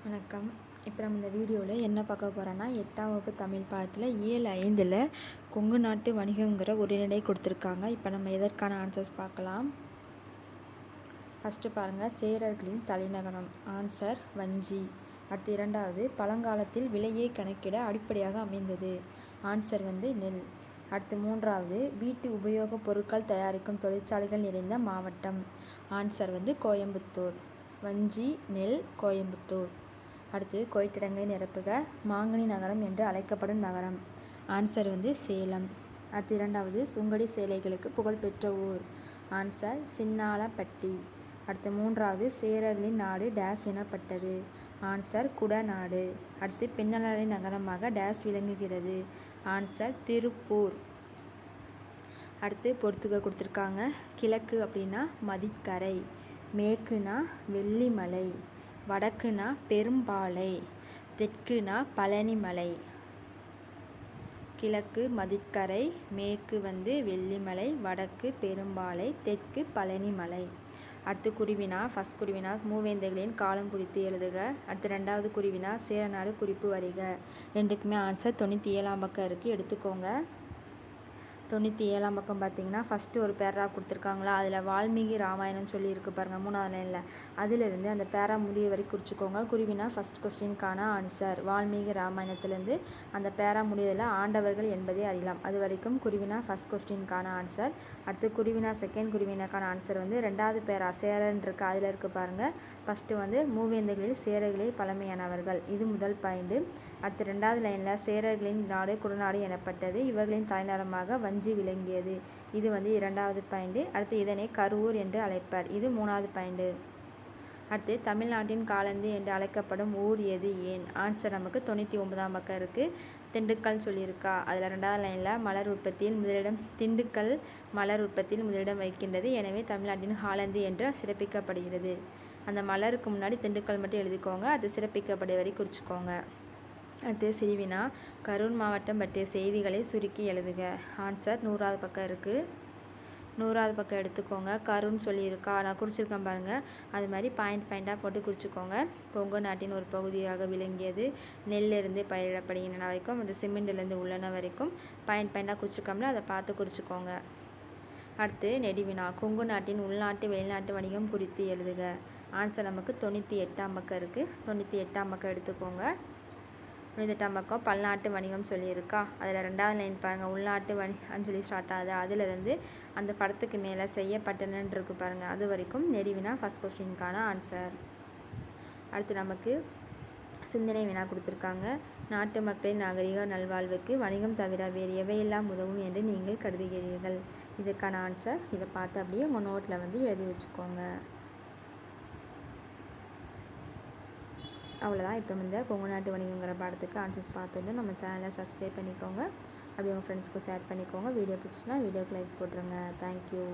வணக்கம். இப்போ நம்ம இந்த வீடியோவில் என்ன பார்க்க போகிறோன்னா 8ஆம் வகுப்பு தமிழ் பாடத்தில் இயல் 5ல் கொங்கு நாட்டு வணிகங்கிற ஒரு நிலை கொடுத்துருக்காங்க. இப்போ நம்ம எதற்கான ஆன்சர்ஸ் பார்க்கலாம். ஃபஸ்ட்டு பாருங்கள், சேரர்களின் தலைநகரம். ஆன்சர் வஞ்சி. அடுத்து இரண்டாவது, பழங்காலத்தில் விலையை கணக்கிட அடிப்படையாக அமைந்தது. ஆன்சர் நெல். அடுத்து மூன்றாவது, வீட்டு உபயோகப் பொருட்கள் தயாரிக்கும் தொழிற்சாலைகள் நிறைந்த மாவட்டம். ஆன்சர் கோயம்புத்தூர். வஞ்சி, நெல், கோயம்புத்தூர். அடுத்து கொள்ளிடங்களை நிரப்புக. மாங்கனி நகரம் என்று அழைக்கப்படும் நகரம். ஆன்சர் சேலம். அடுத்து இரண்டாவது, சுங்கடி சேலைகளுக்கு புகழ்பெற்ற ஊர். ஆன்சர் சின்னாளப்பட்டி. அடுத்து மூன்றாவது, சேரர்களின் நாடு டேஸ் எனப்பட்டது. ஆன்சர் குடநாடு. அடுத்து பின்னலாடை நகரமாக டேஸ் விளங்குகிறது. ஆன்சர் திருப்பூர். அடுத்து பொறுத்துக்க கொடுத்துருக்காங்க. கிழக்கு அப்படின்னா மதிக்கரை, மேற்குனா வெள்ளிமலை, வடக்குனா பெரும்பாலை, தெற்குனா பழனிமலை. கிழக்கு மதிக்கரை, மேற்கு வெள்ளிமலை, வடக்கு பெரும்பாலை, தெற்கு பழனிமலை. அடுத்து குருவினா. ஃபஸ்ட் குருவினா மூவேந்தர்களின் காலம் குறித்து எழுதுக. அடுத்து ரெண்டாவது குருவினா சேரநாடு குறிப்பு வரிக. ரெண்டுக்குமே ஆன்சர் 97ஆம் பக்கம் இருக்குது, எடுத்துக்கோங்க. 97ஆம் பக்கம் பார்த்தீங்கன்னா ஃபஸ்ட்டு ஒரு பேராகிராஃப் கொடுத்துருக்காங்களா, அதில் வால்மீகி ராமாயணம் சொல்லியிருக்கு பாருங்கள், 3ஆவது லைனில். அதிலிருந்து அந்த பேரா முடிய வரைக்கும் குறிச்சிக்கோங்க. குருவினா ஃபஸ்ட் கொஸ்டினுக்கான ஆன்சர். வால்மீகி ராமாயணத்துலேருந்து அந்த பேரா முடியதில் ஆண்டவர்கள் என்பதை அறியலாம், அது வரைக்கும் குருவினா ஃபஸ்ட் கொஸ்டினுக்கான ஆன்சர். அடுத்து குருவினா செகண்ட் குருவினாக்கான ஆன்சர் ரெண்டாவது பேரா சேரன் இருக்குது, அதில் இருக்குது பாருங்கள். ஃபஸ்ட்டு மூவேந்தர்களில் சேரர்களே பழமையானவர்கள், இது முதல் பாயிண்ட். அடுத்து ரெண்டாவது லைனில் சேரர்களின் நாடு குடநாடு எனப்பட்டது, இவர்களின் தலைநகரமாக வஞ்சி விளங்கியது, இது இரண்டாவது பாயிண்ட். அடுத்து இதனை கருவூர் என்று அழைப்பர், இது மூணாவது பாயிண்ட். அடுத்து தமிழ்நாட்டின் காலந்தி என்று அழைக்கப்படும் ஊர் எது, ஏன்? ஆன்சர் நமக்கு 99ஆம் பக்கம் இருக்குது. திண்டுக்கல் சொல்லியிருக்கா, அதில் ரெண்டாவது லைனில் மலர் உற்பத்தியில் முதலிடம், திண்டுக்கல் மலர் உற்பத்தியில் முதலிடம் வைக்கின்றது, எனவே தமிழ்நாட்டின் காலந்தி என்று சிறப்பிக்கப்படுகிறது. அந்த மலருக்கு முன்னாடி திண்டுக்கல் மட்டும் எழுதிக்கோங்க, அது சிறப்பிக்கப்படுற வரை குறிச்சிக்கோங்க. அடுத்து சிறுவினா கரூர் மாவட்டம் பற்றிய செய்திகளை சுருக்கி எழுதுக. ஆன்சர் 100ஆவது பக்கம் இருக்குது, 100ஆவது பக்கம் எடுத்துக்கோங்க. கருன்னு சொல்லியிருக்கா, நான் குறிச்சிருக்கேன் பாருங்கள், அது மாதிரி பாயிண்டாக போட்டு குறிச்சிக்கோங்க. கொங்கு நாட்டின் ஒரு பகுதியாக விளங்கியது, நெல்லிருந்து பயிரிடப்படுகின்றன வரைக்கும், அந்த சிமெண்ட்லேருந்து உள்ளன வரைக்கும் பாயிண்டாக குறிச்சிருக்கோம்ல, அதை பார்த்து குறிச்சிக்கோங்க. அடுத்து நெடுவினா கொங்கு நாட்டின் உள்நாட்டு வெளிநாட்டு வணிகம் குறித்து எழுதுக. ஆன்சர் நமக்கு 98ஆம் பக்கம் இருக்குது, 98ஆம் பக்கம் எடுத்துக்கோங்க. 98ஆம் பக்கம் பல்நாட்டு வணிகம் சொல்லியிருக்கா, அதில் ரெண்டாவது லைன் பாருங்கள், உள்நாட்டு வணிகம் சொல்லி ஸ்டார்ட் ஆகுது, அதிலிருந்து அந்த படத்துக்கு மேலே செய்யப்பட்டனன்னு இருக்குது பாருங்கள், அது வரைக்கும் நெடுவினா ஃபஸ்ட் கொஸ்டினுக்கான ஆன்சர். அடுத்து நமக்கு சிந்தனை வினா கொடுத்துருக்காங்க. நாட்டு மக்களின் நாகரிக நல்வாழ்வுக்கு வணிகம் தவிர வேறு எவையெல்லாம் உதவும் என்று நீங்கள் கருதுகிறீர்கள்? இதுக்கான ஆன்சர் இதை பார்த்து அப்படியே உங்கள் நோட்டில் எழுதி வச்சுக்கோங்க. அவ்வளோதான். இப்போ கொங்கு நாட்டு வணிகங்கிற பாடத்துக்கு ஆன்சர்ஸ் பார்த்துட்டு நம்ம சேனலை சப்ஸ்கிரைப் பண்ணிக்கோங்க, அப்படி உங்கள் ஃப்ரெண்ட்ஸ்க்கு ஷேர் பண்ணிக்கோங்க. வீடியோ பிடிச்சிச்சுன்னா வீடியோக்கு லைக் போட்டுருங்க. தேங்க்யூ.